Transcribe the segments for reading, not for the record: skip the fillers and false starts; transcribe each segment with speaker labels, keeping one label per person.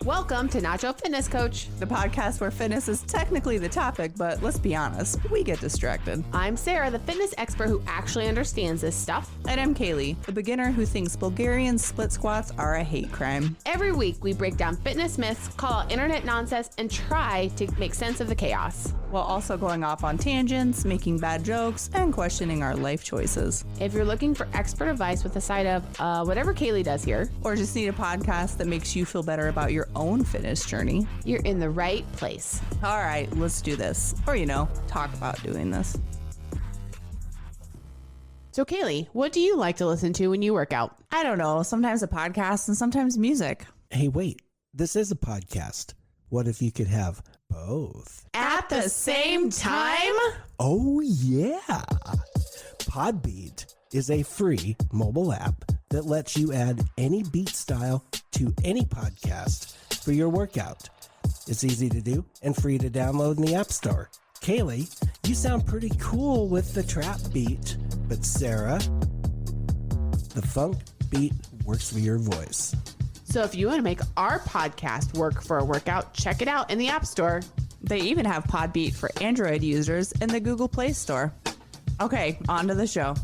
Speaker 1: Welcome to Nacho Fitness Coach,
Speaker 2: the podcast where fitness is technically the topic, but let's be honest, we get distracted.
Speaker 1: I'm Sarah, the fitness expert who actually understands this stuff.
Speaker 2: And I'm Caleigh, the beginner who thinks Bulgarian split squats are a hate crime.
Speaker 1: Every week, we break down fitness myths, call out internet nonsense, and try to make sense of the chaos.
Speaker 2: While also going off on tangents, making bad jokes, and questioning our life choices.
Speaker 1: If you're looking for expert advice with a side of whatever Caleigh does here,
Speaker 2: or just need a podcast that makes you feel better about your own fitness journey,
Speaker 1: you're in the right place.
Speaker 2: All right, let's do this. Or, talk about doing this.
Speaker 1: So Caleigh, what do you like to listen to when you work out?
Speaker 2: I don't know. Sometimes a podcast and sometimes music.
Speaker 3: Hey, wait, this is a podcast. What if you could have both?
Speaker 1: At the same time?
Speaker 3: Oh, yeah. Podbeat is a free mobile app that lets you add any beat style to any podcast for your workout. It's easy to do and free to download in the App Store. Caleigh, you sound pretty cool with the trap beat, but Sarah, the funk beat works for your voice.
Speaker 1: So if you want to make our podcast work for a workout, check it out in the App Store.
Speaker 2: They even have Podbeat for Android users in the Google Play Store. Okay, on to the show.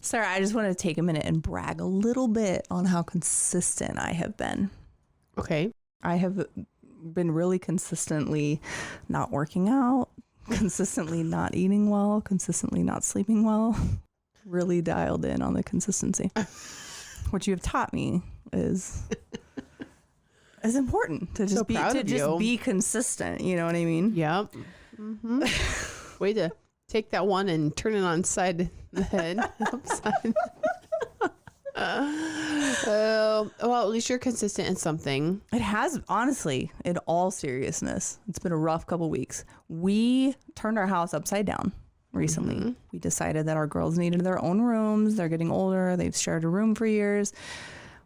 Speaker 2: Sarah, I just want to take a minute and brag a little bit on how consistent I have been.
Speaker 1: Okay.
Speaker 2: I have been really consistently not working out, consistently not eating well, consistently not sleeping well. Really dialed in on the consistency. What you have taught me is important to just be consistent. You know what I mean?
Speaker 1: Yep. Mm-hmm. Way to take that one and turn it on side the head. Upside. Well, at least you're consistent in something.
Speaker 2: It has, honestly, in all seriousness, it's been a rough couple weeks. We turned our house upside down recently. Mm-hmm. We decided that our girls needed their own rooms. They're getting older. They've shared a room for years.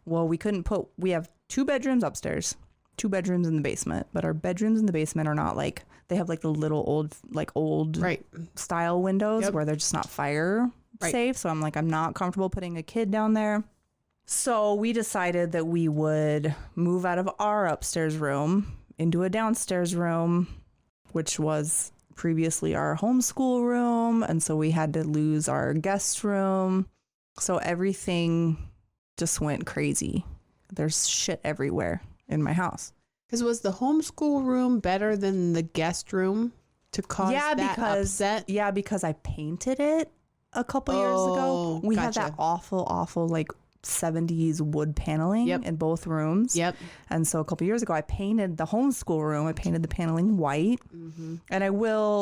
Speaker 2: Well, we have 2 bedrooms upstairs, 2 bedrooms in the basement, but our bedrooms in the basement are not they have the little old
Speaker 1: right
Speaker 2: style windows where they're just not fire safe. So I'm not comfortable putting a kid down there. So we decided that we would move out of our upstairs room into a downstairs room, which was previously our homeschool room. And so we had to lose our guest room. So everything just went crazy. There's shit everywhere in my house.
Speaker 1: Because was the homeschool room better than the guest room to cause upset?
Speaker 2: Yeah, because I painted it a couple years ago. We had that awful 70s wood paneling in both rooms.
Speaker 1: Yep.
Speaker 2: And so a couple years ago, I painted the homeschool room. I painted the paneling white. Mm-hmm. And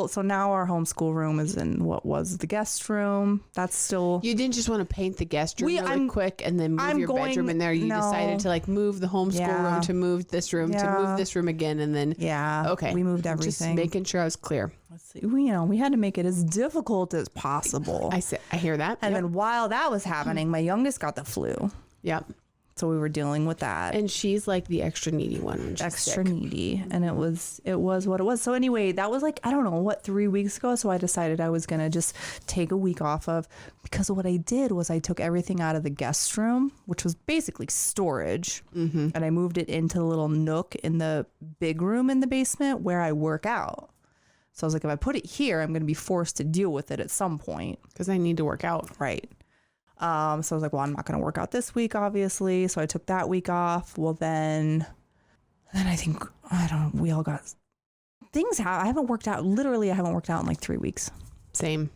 Speaker 2: so now our homeschool room is in what was the guest room. That's still...
Speaker 1: You didn't just want to paint the guest room really quick and then move your bedroom in there. You decided to move the homeschool room to move this room to move this room again. And then...
Speaker 2: Yeah.
Speaker 1: Okay.
Speaker 2: We moved everything.
Speaker 1: Just making sure I was clear.
Speaker 2: Let's see. We had to make it as difficult as possible.
Speaker 1: I hear that.
Speaker 2: And then while that was happening, my youngest got the flu.
Speaker 1: Yep.
Speaker 2: So we were dealing with that.
Speaker 1: And she's the extra needy one.
Speaker 2: Extra needy. And it was what it was. So anyway, that was 3 weeks ago. So I decided I was going to just take a week off because what I did was I took everything out of the guest room, which was basically storage. Mm-hmm. And I moved it into the little nook in the big room in the basement where I work out. So I was if I put it here, I'm going to be forced to deal with it at some point.
Speaker 1: Because I need to work out.
Speaker 2: Right. So I was I'm not going to work out this week, obviously. So I took that week off. Well, then I think, we all got things. I haven't worked out. Literally, I haven't worked out in 3 weeks.
Speaker 1: Same.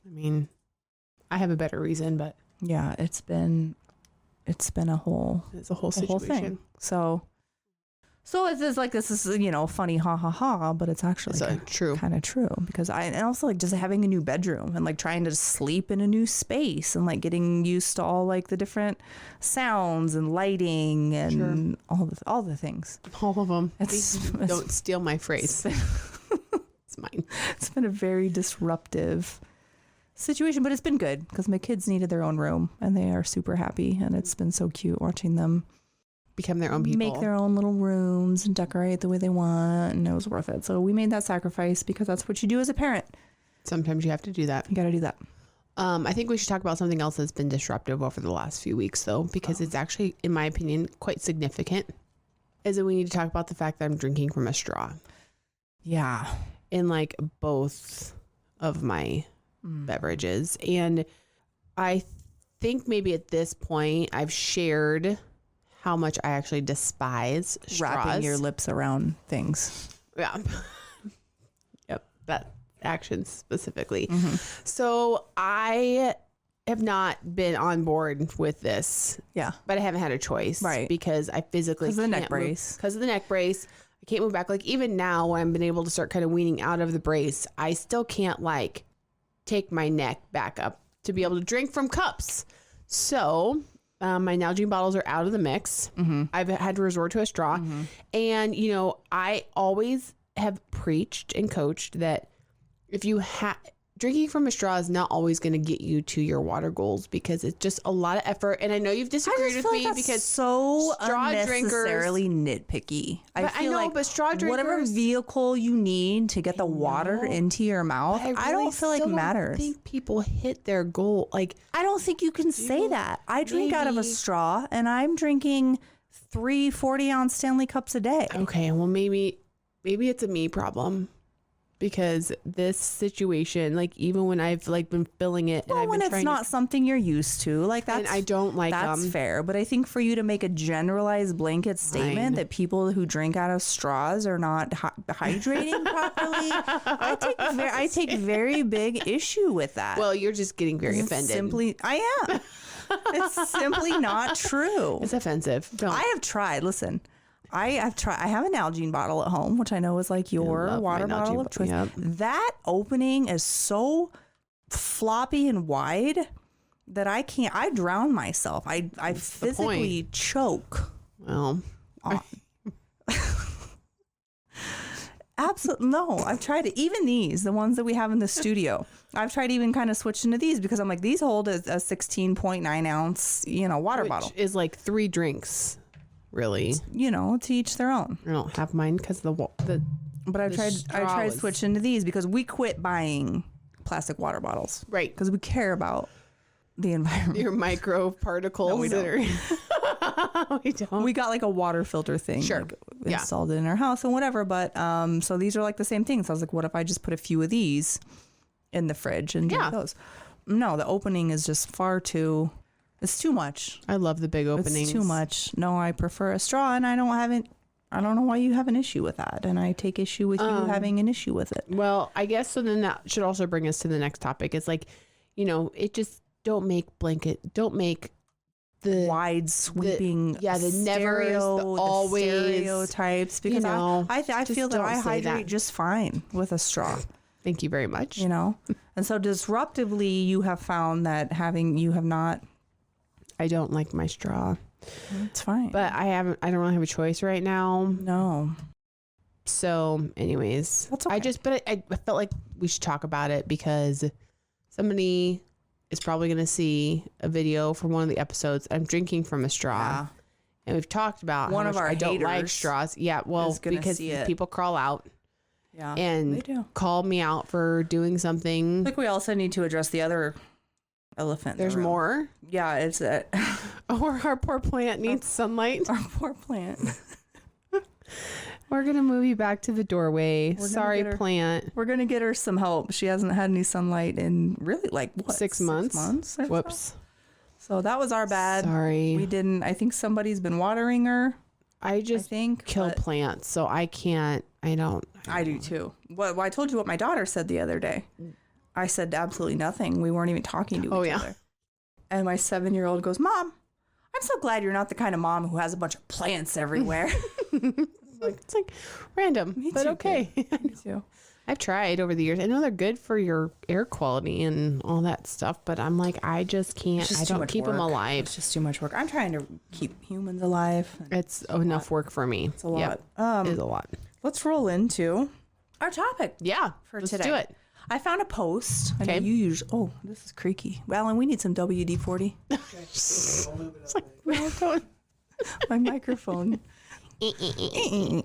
Speaker 1: I mean, I have a better reason, but.
Speaker 2: Yeah, it's been a whole situation. Thing. So it's just this is, funny, ha ha ha, but it's actually kind of true because and also just having a new bedroom and trying to sleep in a new space and getting used to all the different sounds and lighting and all the things.
Speaker 1: All of them. Don't steal my phrase. It's mine.
Speaker 2: It's been a very disruptive situation, but it's been good because my kids needed their own room and they are super happy and it's been so cute watching them
Speaker 1: become their own people,
Speaker 2: make their own little rooms and decorate the way they want, and it was worth it. So we made that sacrifice because that's what you do as a parent.
Speaker 1: Sometimes you have to do that.
Speaker 2: You got to do that.
Speaker 1: I think we should talk about something else that's been disruptive over the last few weeks, though, because it's actually, in my opinion, quite significant. Is that we need to talk about the fact that I'm drinking from a straw.
Speaker 2: Yeah.
Speaker 1: In like both of my beverages. And I think maybe at this point I've shared how much I actually despise straws.
Speaker 2: Wrapping your lips around things.
Speaker 1: Yeah. Yep. That action specifically. So I have not been on board with this.
Speaker 2: Yeah.
Speaker 1: But I haven't had a choice.
Speaker 2: Right.
Speaker 1: Because I physically
Speaker 2: can't. Because of the neck brace.
Speaker 1: Because of the neck brace. I can't move back. Like even now when I've been able to start kind of weaning out of the brace, I still can't like take my neck back up to be able to drink from cups. So my Nalgene bottles are out of the mix. I've had to resort to a straw. And, you know, I always have preached and coached that if you drinking from a straw is not always going to get you to your water goals because it's just a lot of effort. And I know you've disagreed with me because
Speaker 2: so
Speaker 1: straw
Speaker 2: unnecessarily nitpicky. I know,
Speaker 1: but straw drinkers,
Speaker 2: whatever vehicle you need to get the water into your mouth, I don't feel like matters.
Speaker 1: I think people hit their goal. Like
Speaker 2: I don't think you can say that. I drink out of a straw, and I'm drinking 3 40-ounce Stanley cups a day.
Speaker 1: Okay, well maybe it's a me problem. Because this situation, like even when I've like been filling it,
Speaker 2: well,
Speaker 1: and
Speaker 2: when it's not something you're used to, like that's,
Speaker 1: and I don't like
Speaker 2: that's fair. But I think for you to make a generalized blanket statement that people who drink out of straws are not hydrating properly, I take very big issue with that.
Speaker 1: Well, you're just getting very offended.
Speaker 2: I am. It's simply not true.
Speaker 1: It's offensive.
Speaker 2: I have tried. Listen. I have an Nalgene bottle at home, which I know is like your water bottle of choice. Yep. That opening is so floppy and wide that I drown myself. I physically choke.
Speaker 1: Well,
Speaker 2: absolutely no. I've tried it. Even these, the ones that we have in the studio, I've tried even kind of switching to these because I'm like, these hold a 16.9 ounce, water bottle.
Speaker 1: Which is like 3 drinks. Really,
Speaker 2: to each their own.
Speaker 1: I don't have mine because
Speaker 2: But I tried switching to these because we quit buying plastic water bottles,
Speaker 1: right?
Speaker 2: Because we care about the environment.
Speaker 1: Your micro particles.
Speaker 2: No, we don't.
Speaker 1: We don't.
Speaker 2: We got like a water filter thing, installed in our house and whatever. But so these are like the same things. So I was like, what if I just put a few of these in the fridge and drink those? No, the opening is just far too. It's too much.
Speaker 1: I love the big openings.
Speaker 2: It's too much. No, I prefer a straw, and I don't know why you have an issue with that, and I take issue with you having an issue with it.
Speaker 1: Well, I guess so. Then that should also bring us to the next topic. It's like, it just don't make the
Speaker 2: wide sweeping,
Speaker 1: the never, the always
Speaker 2: stereotypes. Because I feel that I hydrate just fine with a straw.
Speaker 1: Thank you very much.
Speaker 2: And so disruptively, you have found that
Speaker 1: I don't like my straw.
Speaker 2: It's fine.
Speaker 1: But I don't really have a choice right now.
Speaker 2: No.
Speaker 1: So anyways,
Speaker 2: that's okay.
Speaker 1: I felt like we should talk about it because somebody is probably going to see a video from one of the episodes. I'm drinking from a straw. Yeah. And we've talked about
Speaker 2: one of our haters.
Speaker 1: I don't like straws. Yeah. Well, because people crawl out.
Speaker 2: Yeah.
Speaker 1: And
Speaker 2: they do.
Speaker 1: Call me out for doing something.
Speaker 2: I think we also need to address the other elephant.
Speaker 1: There's more?
Speaker 2: Yeah, it's that.
Speaker 1: Or our poor plant needs sunlight.
Speaker 2: Our poor plant.
Speaker 1: We're going to move you back to the doorway. Sorry, plant.
Speaker 2: We're going to get her some help. She hasn't had any sunlight in really
Speaker 1: 6 months?
Speaker 2: 6 months.
Speaker 1: Whoops.
Speaker 2: So that was our bad.
Speaker 1: Sorry.
Speaker 2: We didn't. I think somebody's been watering her.
Speaker 1: I kill plants, so I can't. I
Speaker 2: do too. Well, I told you what my daughter said the other day. I said absolutely nothing. We weren't even talking to each other. And my 7-year-old goes, "Mom, I'm so glad you're not the kind of mom who has a bunch of plants everywhere."
Speaker 1: It's like random, but okay.
Speaker 2: Me too.
Speaker 1: I've tried over the years. I know they're good for your air quality and all that stuff, but I'm like, I just can't. I don't keep them alive.
Speaker 2: It's just too much work. I'm trying to keep humans alive.
Speaker 1: It's enough work for me.
Speaker 2: It's a lot.
Speaker 1: It is a lot.
Speaker 2: Let's roll into our topic.
Speaker 1: Yeah,
Speaker 2: for
Speaker 1: let's
Speaker 2: today.
Speaker 1: do it.
Speaker 2: I found a post.
Speaker 1: Okay.
Speaker 2: Oh, this is creaky. Alan, we need some WD-40.
Speaker 1: It's like, where going?
Speaker 2: My microphone. You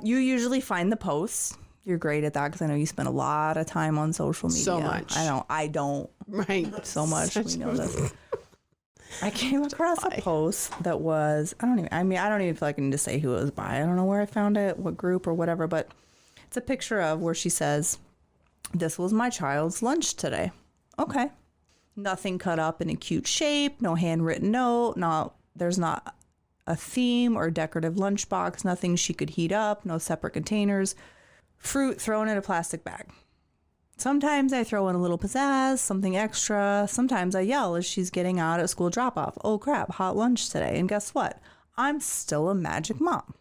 Speaker 2: usually find the posts You're great at that because I know you spend a lot of time on social media.
Speaker 1: So much.
Speaker 2: I don't.
Speaker 1: Right.
Speaker 2: So much. We know this. I came across a post that was, I don't even feel like I need to say who it was by. I don't know where I found it, what group or whatever, but it's a picture of where she says, "This was my child's lunch today." Okay. Nothing cut up in a cute shape, no handwritten note, there's not a theme or decorative lunchbox, nothing she could heat up, no separate containers, fruit thrown in a plastic bag. Sometimes I throw in a little pizzazz, something extra. Sometimes I yell as she's getting out at school drop-off. "Oh crap, hot lunch today." And guess what? I'm still a magic mom.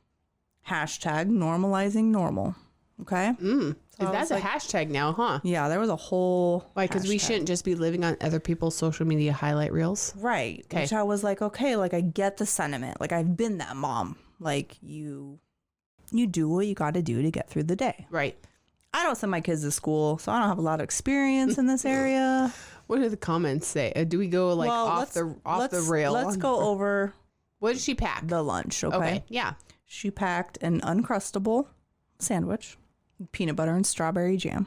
Speaker 2: Hashtag normalizing normal. Okay? So
Speaker 1: That's a hashtag now, huh?
Speaker 2: Yeah, there was a whole
Speaker 1: Why? Because we
Speaker 2: hashtag.
Speaker 1: shouldn't just be living on other people's social media highlight reels.
Speaker 2: Right.
Speaker 1: Okay.
Speaker 2: Which I was like, okay, like I get the sentiment. Like I've been that mom. Like you do what you got to do to get through the day.
Speaker 1: Right.
Speaker 2: I don't send my kids to school, so I don't have a lot of experience in this area.
Speaker 1: What do the comments say? Do we go like off the rail?
Speaker 2: Let's go over
Speaker 1: What did she pack?
Speaker 2: the lunch, okay?
Speaker 1: Yeah.
Speaker 2: She packed an Uncrustable sandwich, peanut butter and strawberry jam,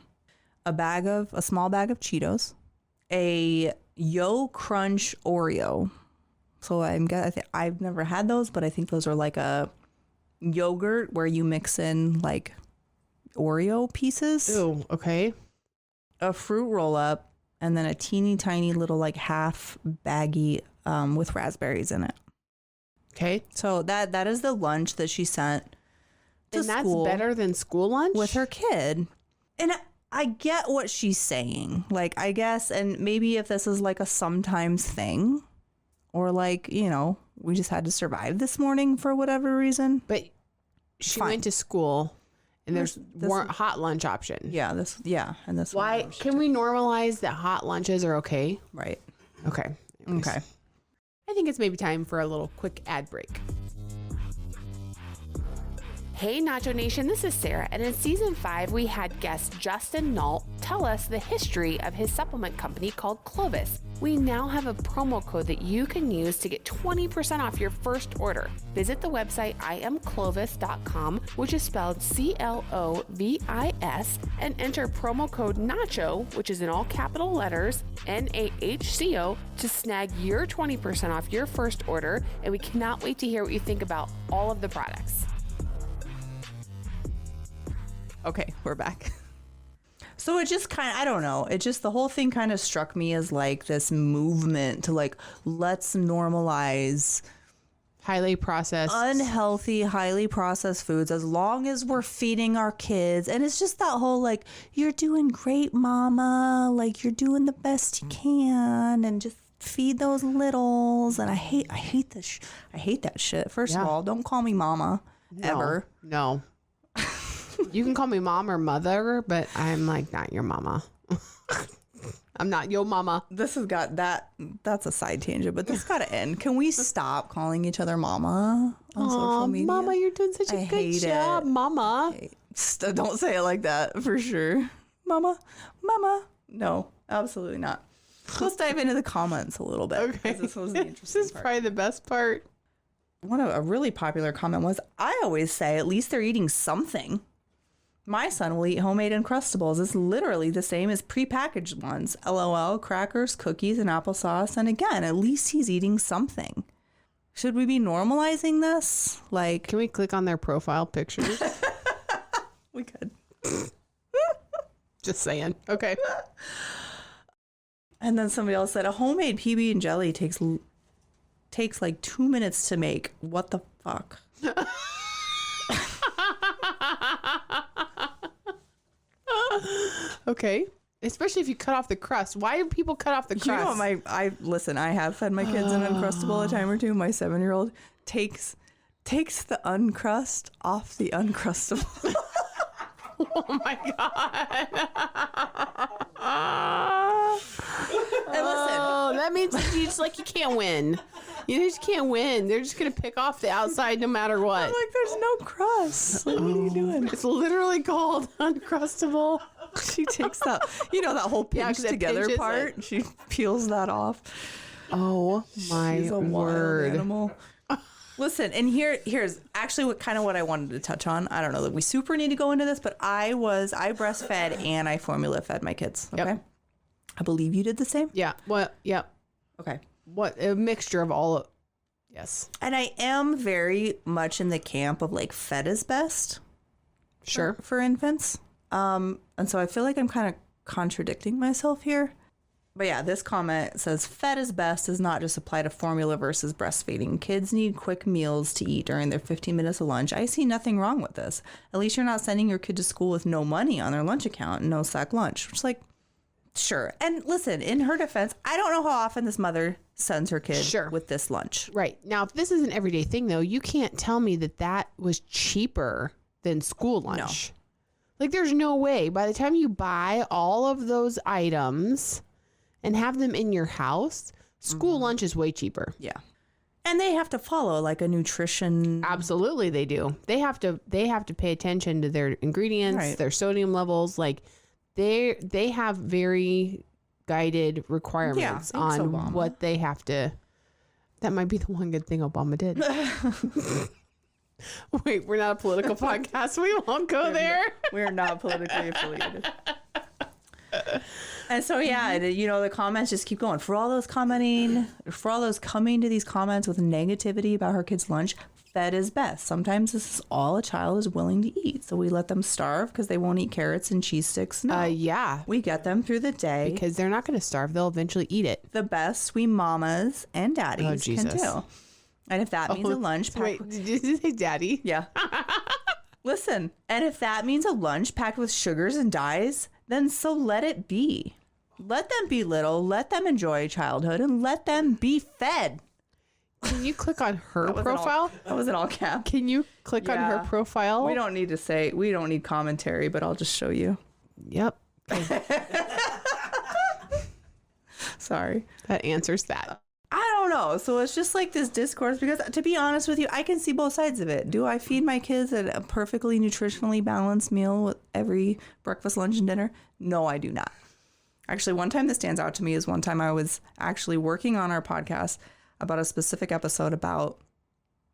Speaker 2: a small bag of Cheetos, a Yo Crunch Oreo. So I've never had those, but I think those are like a yogurt where you mix in like Oreo pieces.
Speaker 1: Ooh, okay.
Speaker 2: A fruit roll up, and then a teeny tiny little like half baggie with raspberries in it.
Speaker 1: Okay.
Speaker 2: So that is the lunch that she sent to
Speaker 1: And that's
Speaker 2: school
Speaker 1: better than school lunch?
Speaker 2: with her kid. And I get what she's saying. Like, I guess, and maybe if this is like a sometimes thing, or like, we just had to survive this morning for whatever reason.
Speaker 1: But she
Speaker 2: Fine.
Speaker 1: went to school and there's
Speaker 2: This-
Speaker 1: weren't hot lunch option.
Speaker 2: And this
Speaker 1: Why
Speaker 2: one,
Speaker 1: can we normalize that hot lunches are okay?
Speaker 2: right.
Speaker 1: Okay. Anyways.
Speaker 2: Okay.
Speaker 1: I think it's maybe time for a little quick ad break. Hey Nacho Nation, this is Sarah, and in season 5 we had guest Justin Nault tell us the history of his supplement company called Clovis. We now have a promo code that you can use to get 20% off your first order. Visit the website iamclovis.com, which is spelled CLOVIS, and enter promo code NACHO, which is in all capital letters, NAHCO, to snag your 20% off your first order, and we cannot wait to hear what you think about all of the products.
Speaker 2: Okay, we're back. So it just kind of, I don't know. It just, the whole thing kind of struck me as like this movement to like, let's normalize
Speaker 1: Highly processed.
Speaker 2: unhealthy, highly processed foods as long as we're feeding our kids. And it's just that whole like, you're doing great, mama. Like you're doing the best you can, and just feed those littles. And I hate this. I hate that shit. First of all, don't call me mama ever.
Speaker 1: No. You can call me mom or mother, but I'm like not your mama. I'm not your mama.
Speaker 2: This has got that's a side tangent, but this got to end. Can we stop calling each other mama on social media?
Speaker 1: Mama, you're doing such a
Speaker 2: I
Speaker 1: good
Speaker 2: hate
Speaker 1: job,
Speaker 2: it.
Speaker 1: mama.
Speaker 2: Don't say it like that for sure. Mama. No, absolutely not. Let's dive into the comments a little bit.
Speaker 1: Okay.
Speaker 2: 'Cause this was the
Speaker 1: This
Speaker 2: interesting
Speaker 1: is
Speaker 2: part.
Speaker 1: probably the best part.
Speaker 2: A really popular comment was, I always say at least they're eating something. My son will eat homemade Uncrustables. It's literally the same as prepackaged ones. LOL, crackers, cookies, and applesauce. And again, at least he's eating something. Should we be normalizing this? Like,
Speaker 1: Can we click on their profile pictures?
Speaker 2: we could.
Speaker 1: Just saying. Okay.
Speaker 2: And then somebody else said, a homemade PB and jelly takes like 2 minutes to make. What the fuck?
Speaker 1: Okay. Especially if you cut off the crust. Why do people cut off the crust?
Speaker 2: You know what listen, I have fed my kids an Uncrustable a time or two. My 7-year-old takes the uncrust off the Uncrustable.
Speaker 1: Oh my God.
Speaker 2: And listen,
Speaker 1: Oh, that means you can't win. You just can't win. They're just going to pick off the outside no matter what.
Speaker 2: I'm like, there's no crust. Like, what are you doing?
Speaker 1: It's literally called Uncrustable.
Speaker 2: She takes that whole
Speaker 1: Yeah,
Speaker 2: pinch
Speaker 1: 'cause it
Speaker 2: together
Speaker 1: pinches
Speaker 2: part. She peels that off.
Speaker 1: Oh my
Speaker 2: She's a wild
Speaker 1: word.
Speaker 2: animal. Listen, and here's actually what I wanted to touch on. I don't know that we super need to go into this, but I breastfed and I formula fed my kids. Okay. Yep. I believe you did the same.
Speaker 1: Yeah. Well, yeah.
Speaker 2: Okay.
Speaker 1: What a mixture of all. Yes.
Speaker 2: And I am very much in the camp of like fed is best.
Speaker 1: Sure.
Speaker 2: For infants. And so I feel like I'm kind of contradicting myself here. But yeah, this comment says fed is best does not just apply to formula versus breastfeeding. Kids need quick meals to eat during their 15 minutes of lunch. I see nothing wrong with this. At least you're not sending your kid to school with no money on their lunch account and no sack lunch. Which, like, sure. And listen, in her defense, I don't know how often this mother sends her kid with this lunch.
Speaker 1: Right. Now, if this is an everyday thing, though, you can't tell me that was cheaper than school lunch. No. Like, there's no way. By the time you buy all of those items and have them in your house, school lunch is way cheaper.
Speaker 2: Yeah. And they have to follow like a nutrition.
Speaker 1: Absolutely, they do. They have to pay attention to their ingredients, their sodium levels. Like they have very guided requirements on what they have to. That might be the one good thing Obama did. Wait, we're not a political podcast. We won't go there.
Speaker 2: We're not politically affiliated. And so, yeah, the comments just keep going. For all those coming to these comments with negativity about her kid's lunch, fed is best. Sometimes this is all a child is willing to eat. So we let them starve because they won't eat carrots and cheese sticks. No.
Speaker 1: Yeah.
Speaker 2: We get them through the day.
Speaker 1: Because they're not going to starve. They'll eventually eat it.
Speaker 2: The best we mamas and daddies can do. And if that means a lunch packed...
Speaker 1: Wait, did you say daddy?
Speaker 2: Yeah. Listen, and if that means a lunch packed with sugars and dyes, then so let it be. Let them be little, let them enjoy childhood, and let them be fed.
Speaker 1: Can you click on her profile?
Speaker 2: That was an all cap.
Speaker 1: Can you click on her profile?
Speaker 2: We don't need commentary, but I'll just show you.
Speaker 1: Yep.
Speaker 2: Sorry.
Speaker 1: That answers that.
Speaker 2: I don't know. So it's just like this discourse because, to be honest with you, I can see both sides of it. Do I feed my kids a perfectly nutritionally balanced meal with every breakfast, lunch, and dinner? No, I do not. Actually, one time that stands out to me is one time I was actually working on our podcast about a specific episode about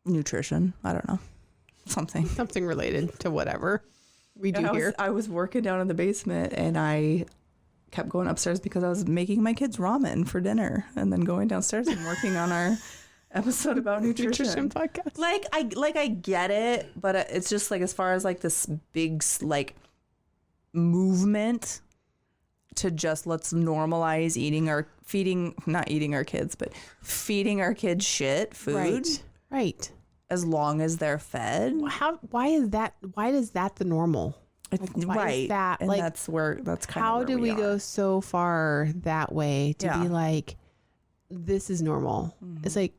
Speaker 2: nutrition. I don't know. Something
Speaker 1: related to whatever we do here.
Speaker 2: I was working down in the basement and I kept going upstairs because I was making my kids ramen for dinner and then going downstairs and working on our episode about nutrition
Speaker 1: podcast.
Speaker 2: Like I get it, but it's just like as far as like this big like movement to just let's normalize feeding our kids shit food.
Speaker 1: Right.
Speaker 2: As long as they're fed.
Speaker 1: Why is that the normal?
Speaker 2: Right.
Speaker 1: That,
Speaker 2: and
Speaker 1: like,
Speaker 2: that's kind of
Speaker 1: how
Speaker 2: where
Speaker 1: do we go so far that way to be like, this is normal? Mm-hmm. It's like,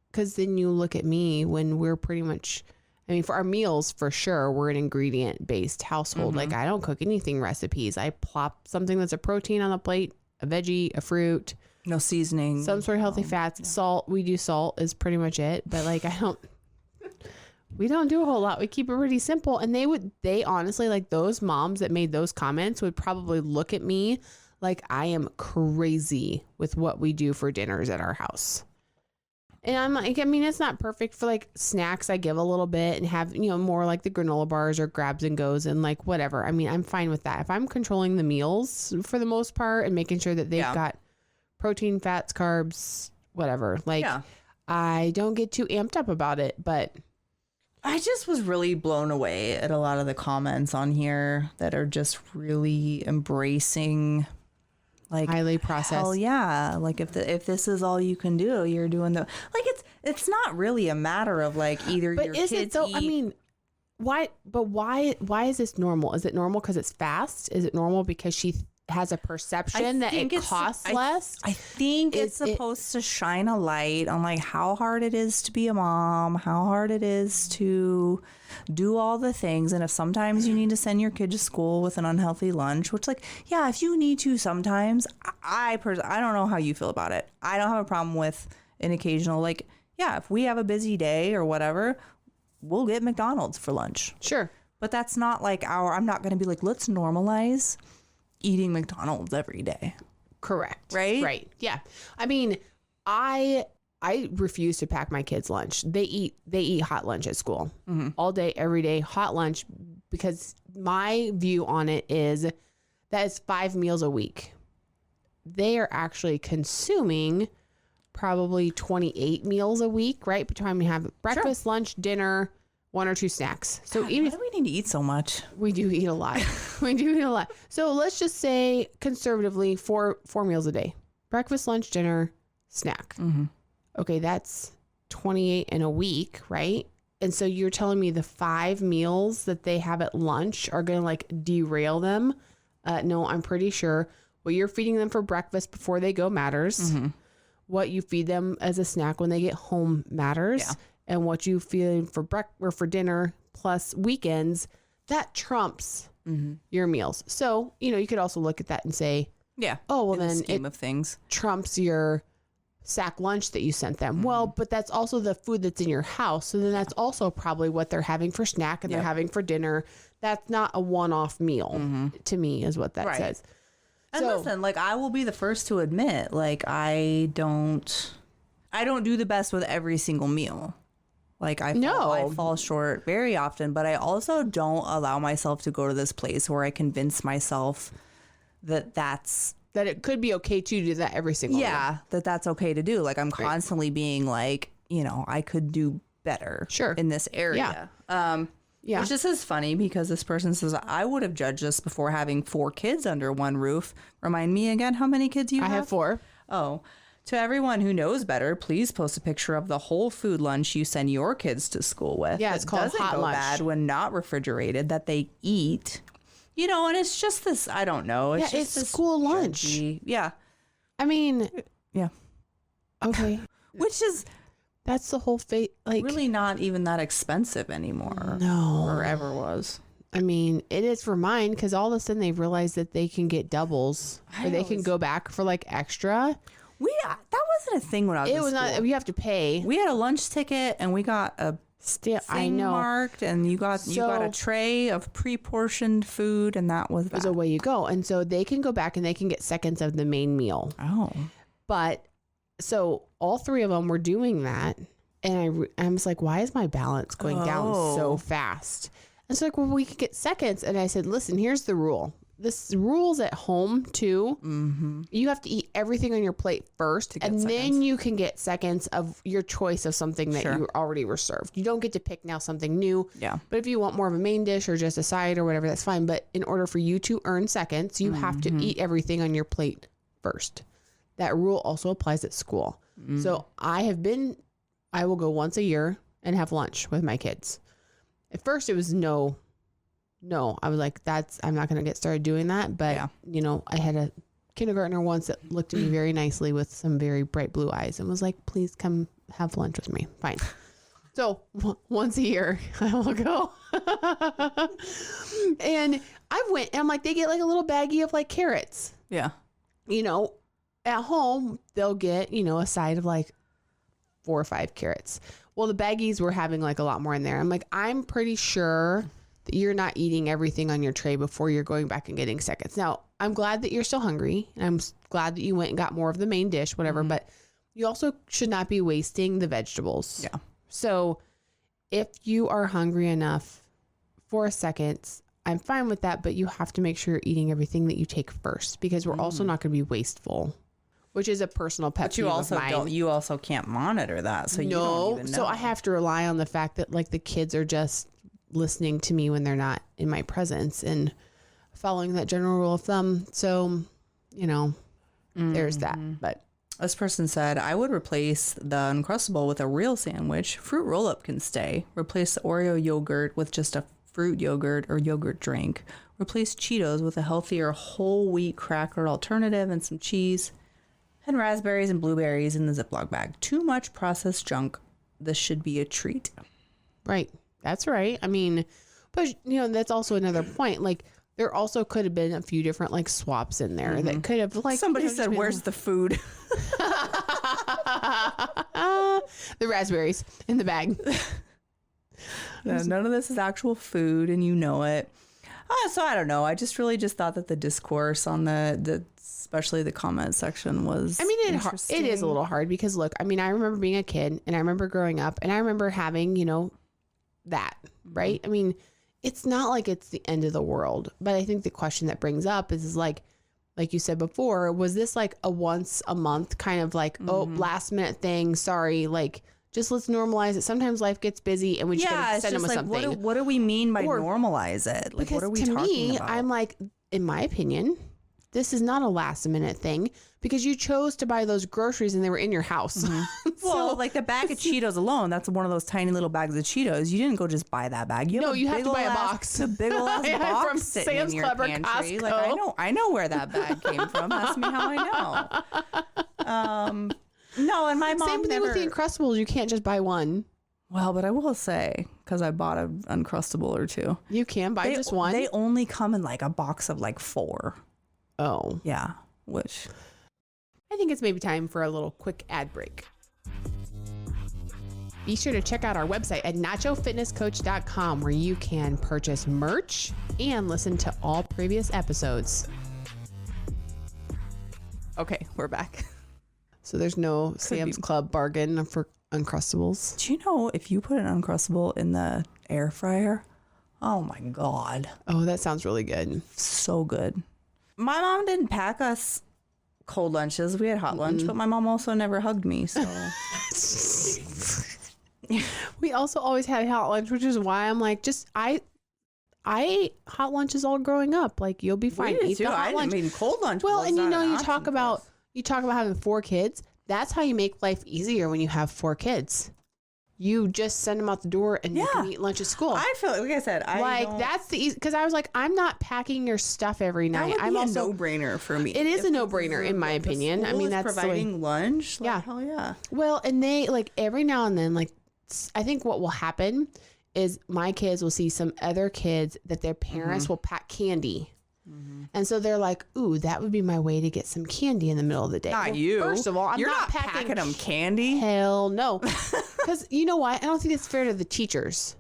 Speaker 1: because then you look at me when we're pretty much, I mean, for our meals, for sure, we're an ingredient based household. Mm-hmm. Like, I don't cook anything recipes. I plop something that's a protein on the plate, a veggie, a fruit.
Speaker 2: No seasoning.
Speaker 1: Some sort of healthy fats. Yeah. Salt. We do salt is pretty much it. But like, we don't do a whole lot. We keep it pretty simple. And they honestly, like those moms that made those comments would probably look at me like I am crazy with what we do for dinners at our house. And I'm like, I mean, it's not perfect for like snacks. I give a little bit and have, more like the granola bars or grabs and goes and like whatever. I mean, I'm fine with that. If I'm controlling the meals for the most part and making sure that they've got protein, fats, carbs, whatever, like I don't get too amped up about it, but
Speaker 2: I just was really blown away at a lot of the comments on here that are just really embracing like
Speaker 1: highly processed.
Speaker 2: Hell yeah. Like if this is all you can do, you're doing like it's not really a matter of like either
Speaker 1: but
Speaker 2: your
Speaker 1: is
Speaker 2: kids
Speaker 1: it though?
Speaker 2: eat.
Speaker 1: I mean, why is this normal? Is it normal because it's fast? Is it normal because she has a perception that it costs less?
Speaker 2: I think it's supposed to shine a light on like how hard it is to be a mom, how hard it is to do all the things. And if sometimes you need to send your kid to school with an unhealthy lunch, which like, yeah, if you need to sometimes, I don't know how you feel about it. I don't have a problem with an occasional, like, yeah, if we have a busy day or whatever, we'll get McDonald's for lunch.
Speaker 1: Sure.
Speaker 2: But that's not like I'm not going to be like, let's normalize eating McDonald's every day.
Speaker 1: Correct.
Speaker 2: Right?
Speaker 1: Right. Yeah. I mean, I I refuse to pack my kids' lunch. They eat hot lunch at school all day, every day, hot lunch, because my view on it is that is 5 meals a week. They are actually consuming probably 28 meals a week, right? Between we have breakfast, lunch, dinner, 1 or 2 snacks. So
Speaker 2: God, why do we need to eat so much?
Speaker 1: We do eat a lot. We do eat a lot. So let's just say conservatively 4 meals a day. Breakfast, lunch, dinner, snack. Okay, that's 28 in a week, right? And so you're telling me the 5 meals that they have at lunch are going to like derail them? No, I'm pretty sure what you're feeding them for breakfast before they go matters. What you feed them as a snack when they get home matters. Yeah. And what you feed for or for dinner plus weekends, that trumps your meals. So, you could also look at that and say,
Speaker 2: yeah,
Speaker 1: oh, well,
Speaker 2: in
Speaker 1: then
Speaker 2: the scheme of things
Speaker 1: trumps your sack lunch that you sent them. Well, but that's also the food that's in your house. So then that's also probably what they're having for snack and they're having for dinner. That's not a one-off meal to me is what that says.
Speaker 2: And listen, like I will be the first to admit, like I don't do the best with every single meal. Like I fall short very often, but I also don't allow myself to go to this place where I convince myself that
Speaker 1: it could be okay to do that every single day.
Speaker 2: That's okay to do. Like I'm constantly being like, I could do better in this area.
Speaker 1: Yeah.
Speaker 2: Which just is funny because this person says, I would have judged this before having 4 kids under one roof. Remind me again how many kids you have?
Speaker 1: I have 4.
Speaker 2: Oh. To everyone who knows better, please post a picture of the whole food lunch you send your kids to school with.
Speaker 1: Yeah, it's called hot lunch.
Speaker 2: Bad when not refrigerated that they eat. And it's just this, I don't know. It's just
Speaker 1: it's school lunch.
Speaker 2: Yeah.
Speaker 1: I mean.
Speaker 2: Yeah.
Speaker 1: Okay.
Speaker 2: Which is.
Speaker 1: That's the whole fate. Like
Speaker 2: really not even that expensive anymore.
Speaker 1: No.
Speaker 2: Or ever was.
Speaker 1: I mean, it is for mine because all of a sudden they realize that they can get doubles or they can go back for like extra.
Speaker 2: That wasn't a thing when I was in school.
Speaker 1: Not. You have to pay.
Speaker 2: We had a lunch ticket and we got a thing marked, and you got a tray of pre-portioned food, and that was that.
Speaker 1: Was away you go. And so they can go back and they can get seconds of the main meal.
Speaker 2: Oh,
Speaker 1: but so all 3 of them were doing that, and I was like, why is my balance going down so fast? And so like, well, we could get seconds, and I said, listen, here's the rule. This rules at home too. You have to eat everything on your plate first, and then you can get seconds of your choice of something that you already were served. You don't get to pick now something new.
Speaker 2: Yeah.
Speaker 1: But if you want more of a main dish or just a side or whatever, that's fine. But in order for you to earn seconds, you have to eat everything on your plate first. That rule also applies at school. So I will go once a year and have lunch with my kids. At first it was no, I was like, I'm not going to get started doing that. But, I had a kindergartner once that looked at me very nicely with some very bright blue eyes and was like, please come have lunch with me. Fine. So once a year I will go. And I went and I'm like, they get like a little baggie of like carrots.
Speaker 2: Yeah.
Speaker 1: At home they'll get, a side of like 4 or 5 carrots. Well, the baggies were having like a lot more in there. I'm like, I'm pretty sure that you're not eating everything on your tray before you're going back and getting seconds. Now, I'm glad that you're still hungry. And I'm glad that you went and got more of the main dish, whatever. But you also should not be wasting the vegetables.
Speaker 2: Yeah.
Speaker 1: So if you are hungry enough for seconds, I'm fine with that. But you have to make sure you're eating everything that you take first, because we're also not going to be wasteful, which is a personal pet peeve of mine.
Speaker 2: You also can't monitor that. So you don't even know.
Speaker 1: So I have to rely on the fact that like the kids are just listening to me when they're not in my presence and following that general rule of thumb. So, there's that. But
Speaker 2: this person said, I would replace the Uncrustable with a real sandwich. Fruit roll-up can stay. Replace the Oreo yogurt with just a fruit yogurt or yogurt drink. Replace Cheetos with a healthier whole wheat cracker alternative and some cheese. And raspberries and blueberries in the Ziploc bag. Too much processed junk. This should be a treat.
Speaker 1: Right. That's right. I mean, but that's also another point. Like there also could have been a few different like swaps in there that could have like
Speaker 2: somebody said, "Where's the food?"
Speaker 1: The raspberries in the bag.
Speaker 2: None of this is actual food, and you know it. So I don't know. I just really just thought that the discourse on the especially the comment section was
Speaker 1: it is a little hard because look, I mean, I remember being a kid and I remember growing up and I remember having, you know, that, right? I mean, it's not like it's the end of the world, but I think the question that brings up is like you said before, was this like a once a month kind of like, oh, last minute thing? Sorry. Like, just let's normalize it. Sometimes life gets busy and we just gotta send them with something.
Speaker 2: What do we mean by normalize it? Like, what are we talking about?
Speaker 1: I'm like, in my opinion, this is not a last minute thing because you chose to buy those groceries and they were in your house.
Speaker 2: Well, like the bag of Cheetos alone, that's one of those tiny little bags of Cheetos. You didn't go just buy that bag.
Speaker 1: You have to buy a box.
Speaker 2: A big old ass box
Speaker 1: from
Speaker 2: sitting
Speaker 1: Sam's
Speaker 2: in your
Speaker 1: Club or
Speaker 2: pantry.
Speaker 1: Costco.
Speaker 2: Like I know where that bag came from. Ask me how I know. No, and my mom
Speaker 1: Same thing with the Uncrustables. You can't just buy one.
Speaker 2: Well, but I will say, because I bought an Uncrustable or two.
Speaker 1: You can buy just one?
Speaker 2: They only come in like a box of like 4.
Speaker 1: Oh.
Speaker 2: Yeah, which...
Speaker 1: I think it's maybe time for a little quick ad break. Be sure to check out our website at nachofitnesscoach.com where you can purchase merch and listen to all previous episodes.
Speaker 2: Okay, we're back.
Speaker 1: So there's no Sam's Club bargain for Uncrustables.
Speaker 2: Do you know if you put an Uncrustable in the air fryer? Oh my God.
Speaker 1: Oh, that sounds really good.
Speaker 2: So good. My mom didn't pack us cold lunches. We had hot lunch, but my mom also never hugged me. So
Speaker 1: we also always had hot lunch, which is why I'm like, I ate hot lunches all growing up. Like, you'll be fine.
Speaker 2: Eat the hot lunch. I mean, cold lunch.
Speaker 1: Well, and you know, you talk about having 4 kids. That's how you make life easier when you have 4 kids. You just send them out the door and you can eat lunch at school.
Speaker 2: I feel like I said,
Speaker 1: that's the easy, because I was like, I'm not packing your stuff every night.
Speaker 2: That would be a no-brainer for me.
Speaker 1: It is a no-brainer in my opinion. I mean, that's
Speaker 2: providing lunch.
Speaker 1: Like,
Speaker 2: hell yeah.
Speaker 1: Well, and they like every now and then, like, I think what will happen is my kids will see some other kids that their parents will pack candy. And so they're like, ooh, that would be my way to get some candy in the middle of the day.
Speaker 2: Not you.
Speaker 1: First of all,
Speaker 2: You're not packing them candy.
Speaker 1: Hell no. Because you know what? I don't think it's fair to the teachers.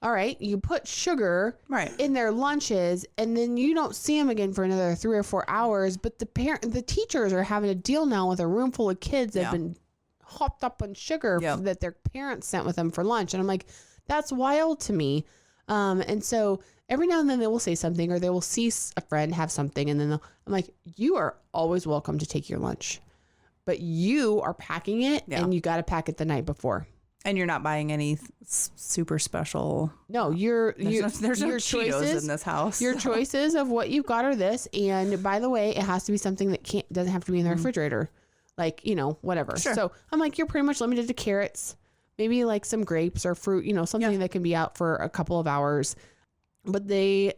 Speaker 1: All right. You put sugar in their lunches and then you don't see them again for another 3 or 4 hours. But the teachers are having to deal now with a room full of kids that have been hopped up on sugar that their parents sent with them for lunch. And I'm like, that's wild to me. And so every now and then they will say something or they will see a friend have something. And then I'm like, you are always welcome to take your lunch, but you are packing it and you got to pack it the night before.
Speaker 2: And you're not buying any super special.
Speaker 1: No, there's no
Speaker 2: Cheetos in this house.
Speaker 1: Your choices of what you've got are this. And by the way, it has to be something that doesn't have to be in the refrigerator. Like, you know, whatever.
Speaker 2: Sure.
Speaker 1: So I'm like, you're pretty much limited to carrots, maybe like some grapes or fruit, you know, something that can be out for a couple of hours. But they,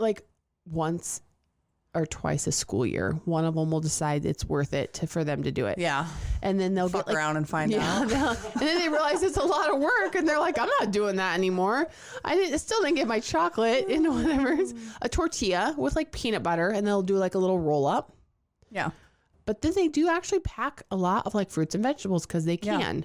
Speaker 1: like, once or twice a school year, one of them will decide it's worth it for them to do it.
Speaker 2: Yeah.
Speaker 1: And then they'll
Speaker 2: fuck
Speaker 1: get
Speaker 2: around and find out.
Speaker 1: And then they realize it's a lot of work and they're like, I'm not doing that anymore. I still didn't get my chocolate and whatever. A tortilla with like peanut butter and they'll do like a little roll up.
Speaker 2: Yeah.
Speaker 1: But then they do actually pack a lot of like fruits and vegetables because they can. Yeah.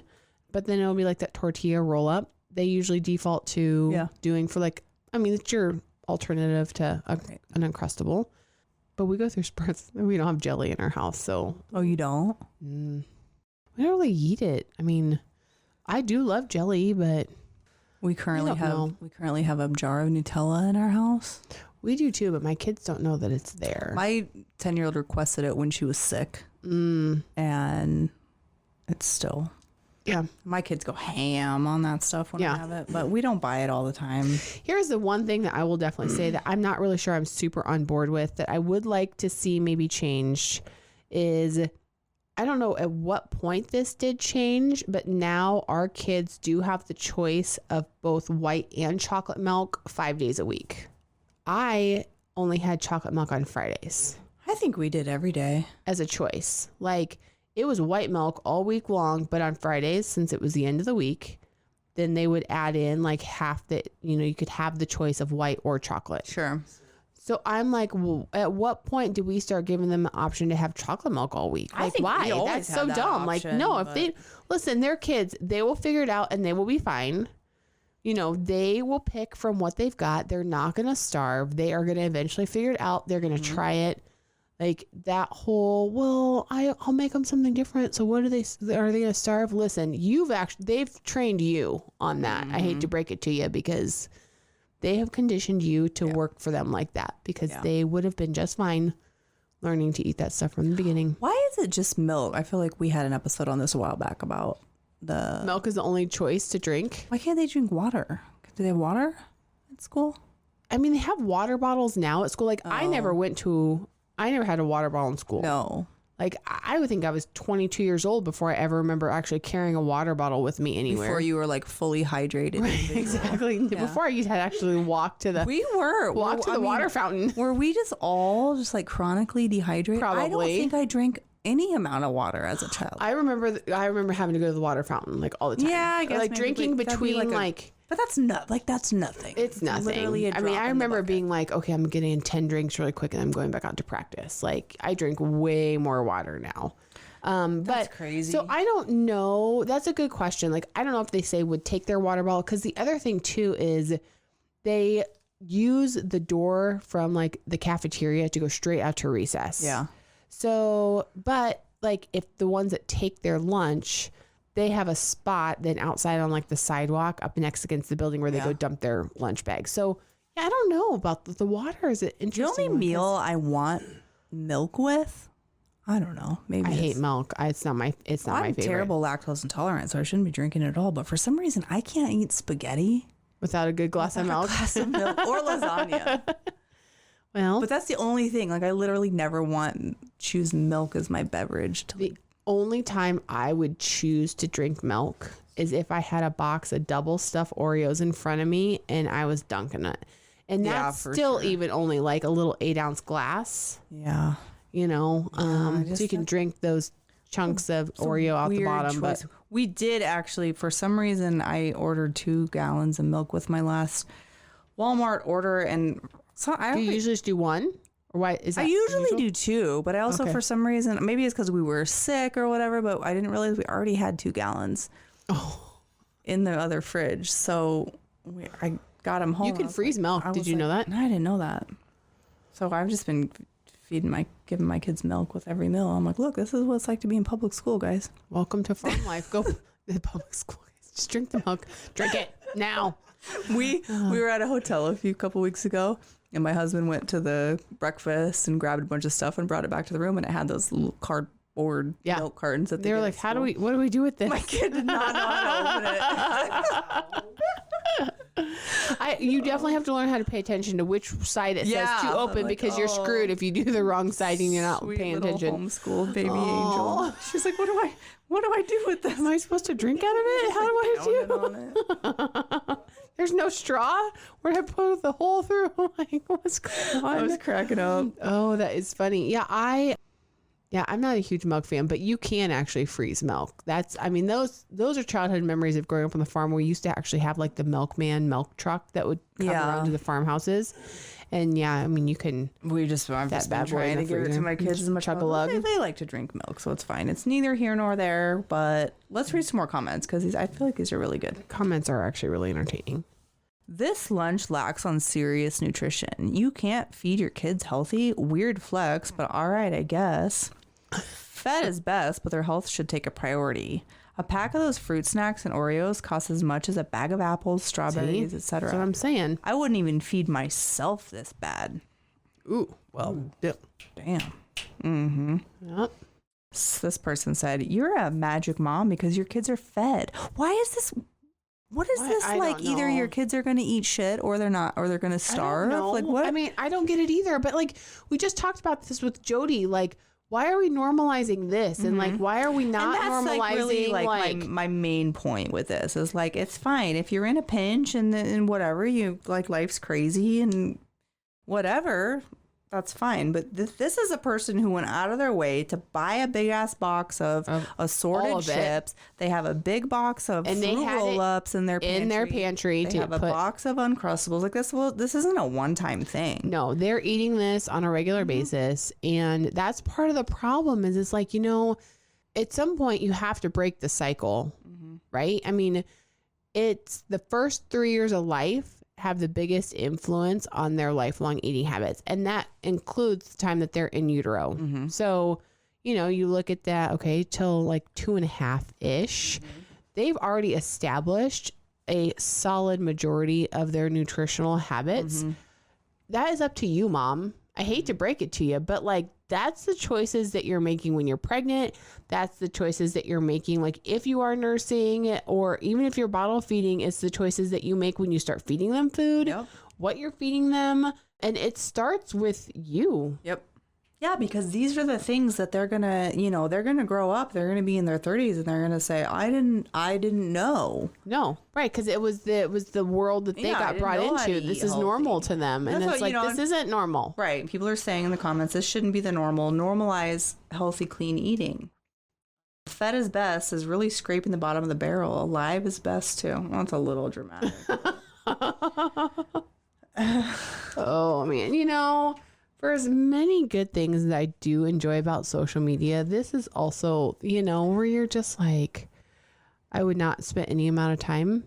Speaker 1: But then it'll be like that tortilla roll up. They usually default to doing for like, I mean, it's your alternative to an Uncrustable. But we go through spurts. We don't have jelly in our house, so.
Speaker 2: Oh, you don't?
Speaker 1: We don't really eat it. I mean, I do love jelly, but
Speaker 2: we currently have a jar of Nutella in our house.
Speaker 1: We do too, but my kids don't know that it's there.
Speaker 2: My 10-year-old requested it when she was sick, and it's still. Yeah, my kids go ham on that stuff when I have it, but we don't buy it all the time.
Speaker 1: Here's the one thing that I will definitely say that I'm not really sure I'm super on board with that I would like to see maybe change is, I don't know at what point this did change, but now our kids do have the choice of both white and chocolate milk 5 days a week. I only had chocolate milk on Fridays.
Speaker 2: I think we did every day.
Speaker 1: As a choice. Like, it was white milk all week long, but on Fridays, since it was the end of the week, then they would add in like half the, you know, you could have the choice of white or chocolate.
Speaker 2: Sure.
Speaker 1: So I'm like, well, at what point do we start giving them the option to have chocolate milk all week? Like, why? That's so dumb. Like, no, if they listen, they're kids, they will figure it out and they will be fine. you know, they will pick from what they've got. They're not going to starve. They are going to eventually figure it out. They're going to try it. Like that whole, well, I'll make them something different. So what are they going to starve? Listen, they've trained you on that. I hate to break it to you because they have conditioned you to work for them like that because they would have been just fine learning to eat that stuff from the beginning.
Speaker 2: Why is it just milk? I feel like we had an episode on this a while back about the
Speaker 1: milk is the only choice to drink.
Speaker 2: Why can't they drink water? Do they have water at school?
Speaker 1: I mean, they have water bottles now at school. Like I never had a water bottle in school.
Speaker 2: No.
Speaker 1: Like I would think I was 22 years old before I ever remember actually carrying a water bottle with me anywhere.
Speaker 2: Before you were like fully hydrated.
Speaker 1: Right, exactly. Yeah. Before I had actually walked to the water fountain.
Speaker 2: Were we just all just like chronically dehydrated?
Speaker 1: Probably.
Speaker 2: I don't think I drank any amount of water as a child.
Speaker 1: I remember having to go to the water fountain like all the time.
Speaker 2: Yeah, I guess
Speaker 1: like drinking between
Speaker 2: but that's nothing.
Speaker 1: It's nothing.
Speaker 2: Literally a drop
Speaker 1: I remember
Speaker 2: in the
Speaker 1: being like, okay, I'm getting 10 drinks really quick and I'm going back out to practice. Like I drink way more water now.
Speaker 2: That's crazy.
Speaker 1: So I don't know. That's a good question. Like, I don't know if they say would take their water bottle. Cause the other thing too, is they use the door from like the cafeteria to go straight out to recess.
Speaker 2: Yeah.
Speaker 1: So, but like if the ones that take their lunch, they have a spot then outside on like the sidewalk up next against the building where they go dump their lunch bags. So yeah, I don't know about the water. Is it interesting?
Speaker 2: The only meal I want milk with, I don't know. Maybe
Speaker 1: I hate milk. It's not my favorite.
Speaker 2: I'm terrible lactose intolerant, so I shouldn't be drinking it at all. But for some reason, I can't eat spaghetti
Speaker 1: without a good glass of milk.
Speaker 2: Or lasagna.
Speaker 1: Well,
Speaker 2: but that's the only thing. Like I literally never choose milk as my beverage.
Speaker 1: The only time I would choose to drink milk is if I had a box of double stuffed Oreos in front of me and I was dunking it. And that's still even only like a little 8-ounce glass.
Speaker 2: Yeah.
Speaker 1: You know, so you can drink those chunks of Oreo out the bottom. Choice. But
Speaker 2: we did actually, for some reason, I ordered 2 gallons of milk with my last Walmart order. And so
Speaker 1: do you usually just do one? Or why is that?
Speaker 2: I usually do 2, but I also, for some reason, maybe it's because we were sick or whatever, but I didn't realize we already had 2 gallons in the other fridge. So I got them home.
Speaker 1: You can freeze milk. Did you know that?
Speaker 2: No, I didn't know that. So I've just been giving my kids milk with every meal. I'm like, look, this is what it's like to be in public school, guys.
Speaker 1: Welcome to farm life. Go to the public school. Just drink the milk. Drink it now.
Speaker 2: We were at a hotel a couple weeks ago, and my husband went to the breakfast and grabbed a bunch of stuff and brought it back to the room, and it had those little cardboard milk cartons. That
Speaker 1: they were like, what do we do with this?
Speaker 2: My kid did not know how to open it.
Speaker 1: You definitely have to learn how to pay attention to which side it says to open, because you're screwed if you do the wrong side and you're not paying attention.
Speaker 2: Homeschooled baby angel. She's like, what do I do with this?
Speaker 1: Am I supposed to drink out of it? How do I do? There's no straw. Where did I put the hole through? Like, what's going on?
Speaker 2: I was cracking up.
Speaker 1: Oh, that is funny. Yeah, I'm not a huge milk fan, but you can actually freeze milk. Those are childhood memories of growing up on the farm. We used to actually have like the milkman milk truck that would come around to the farmhouses. And you can.
Speaker 2: I've just been trying to give it to my kids as much as they like to drink milk, so it's fine. It's neither here nor there, but let's read some more comments because I feel like these are really good.
Speaker 1: Comments are actually really entertaining.
Speaker 2: This lunch lacks on serious nutrition. You can't feed your kids healthy? Weird flex, but all right, I guess. Fed is best, but their health should take a priority. A pack of those fruit snacks and Oreos costs as much as a bag of apples, strawberries, etc.
Speaker 1: That's what I'm saying.
Speaker 2: I wouldn't even feed myself this bad.
Speaker 1: Ooh, well,
Speaker 2: damn. Mm-hmm.
Speaker 1: Yep.
Speaker 2: This person said, you're a magic mom because your kids are fed. Why is this? What is this like? Either your kids are going to eat shit or they're not, or they're going to starve. Like what?
Speaker 1: I mean, I don't get it either. But like, we just talked about this with Jody. Like, why are we normalizing this? And like, why are we not normalizing?
Speaker 2: Like really like my main point with this is like, it's fine if you're in a pinch and whatever, you like life's crazy and whatever, that's fine. But this is a person who went out of their way to buy a big ass box of assorted chips. They have a big box of fruit roll-ups in their pantry. They have a box of Uncrustables. Like this. Well, this isn't a one-time thing.
Speaker 1: No, they're eating this on a regular basis, and that's part of the problem. Is it's like, at some point you have to break the cycle, right? I mean, it's the first 3 years of life have the biggest influence on their lifelong eating habits. And that includes the time that they're in utero.
Speaker 2: Mm-hmm.
Speaker 1: So, you know, you look at that, okay, till like 2.5-ish, they've already established a solid majority of their nutritional habits. That is up to you, Mom. I hate to break it to you, but like, that's the choices that you're making when you're pregnant. That's the choices that you're making, like if you are nursing, or even if you're bottle feeding, it's the choices that you make when you start feeding them food, what you're feeding them. And it starts with you.
Speaker 2: Yeah, because these are the things that they're going to, you know, they're going to grow up. They're going to be in their 30s and they're going to say, I didn't know.
Speaker 1: No, right. Because it was the world that they got brought into. This is normal to them. And it's like, this isn't normal.
Speaker 2: Right. People are saying in the comments, this shouldn't be the normal. Normalize healthy, clean eating. Fed is best is really scraping the bottom of the barrel. Alive is best too. Well, it's a little dramatic.
Speaker 1: Oh, man. You know, for as many good things that I do enjoy about social media, this is also, you know, where you're just like, I would not spend any amount of time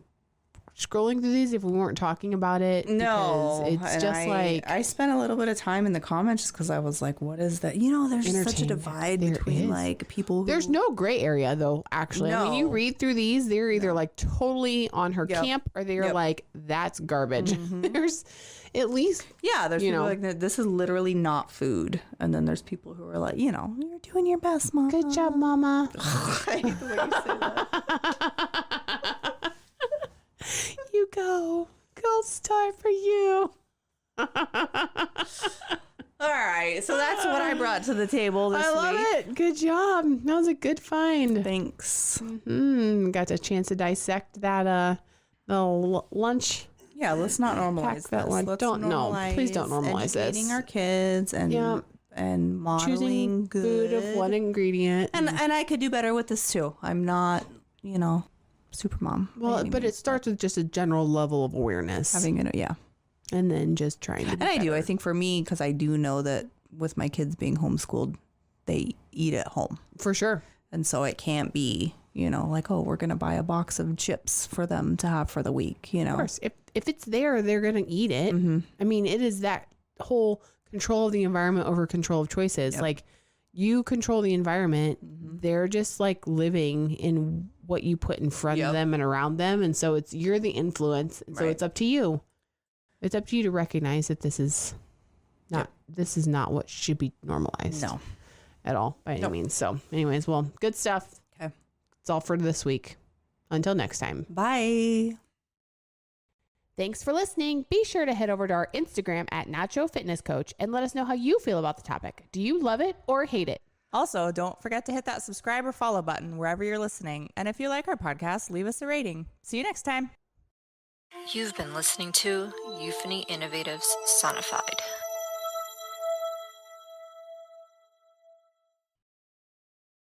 Speaker 1: scrolling through these if we weren't talking about it.
Speaker 2: No,
Speaker 1: it's just like,
Speaker 2: I spent a little bit of time in the comments just because I was like, what is that? You know, there's such a divide between like people who...
Speaker 1: There's no gray area though, actually.
Speaker 2: No.
Speaker 1: I mean, you read through these, they're either like totally on her camp, or they're like, that's garbage. There's at least...
Speaker 2: Yeah, there's people like, this is literally not food. And then there's people who are like, you know, you're doing your best, Mama.
Speaker 1: Good job, Mama.
Speaker 2: I hate the way you say that.
Speaker 1: You go. Gold star for you.
Speaker 2: All right. So that's what I brought to the table this week.
Speaker 1: I love it. Good job. That was a good find.
Speaker 2: Thanks.
Speaker 1: Got a chance to dissect that the lunch.
Speaker 2: Yeah, let's not normalize
Speaker 1: that one.
Speaker 2: Let's
Speaker 1: Please don't normalize this.
Speaker 2: Educating our kids and modeling
Speaker 1: choosing
Speaker 2: good
Speaker 1: food of one ingredient.
Speaker 2: And I could do better with this too. I'm not, you know, super mom.
Speaker 1: Well, but it starts with just a general level of awareness.
Speaker 2: Having it, yeah.
Speaker 1: And then just trying to
Speaker 2: And I do. I think for me, because I do know that with my kids being homeschooled, they eat at home.
Speaker 1: For sure.
Speaker 2: And so it can't be, you know, like, oh, we're going to buy a box of chips for them to have for the week, you know.
Speaker 1: Of course. If it's there, they're going to eat it. I mean, it is that whole control of the environment over control of choices. Like, you control the environment. They're just like living in what you put in front of them and around them. And so you're the influence. And so it's up to you. It's up to you to recognize that this is not what should be normalized.
Speaker 2: No.
Speaker 1: At all, by any means. So anyways, well, good stuff.
Speaker 2: Okay.
Speaker 1: It's all for this week. Until next time.
Speaker 2: Bye.
Speaker 1: Thanks for listening. Be sure to head over to our Instagram at Nacho Fitness Coach and let us know how you feel about the topic. Do you love it or hate it?
Speaker 2: Also, don't forget to hit that subscribe or follow button wherever you're listening. And if you like our podcast, leave us a rating. See you next time.
Speaker 4: You've been listening to Euphony Innovatives Sonified.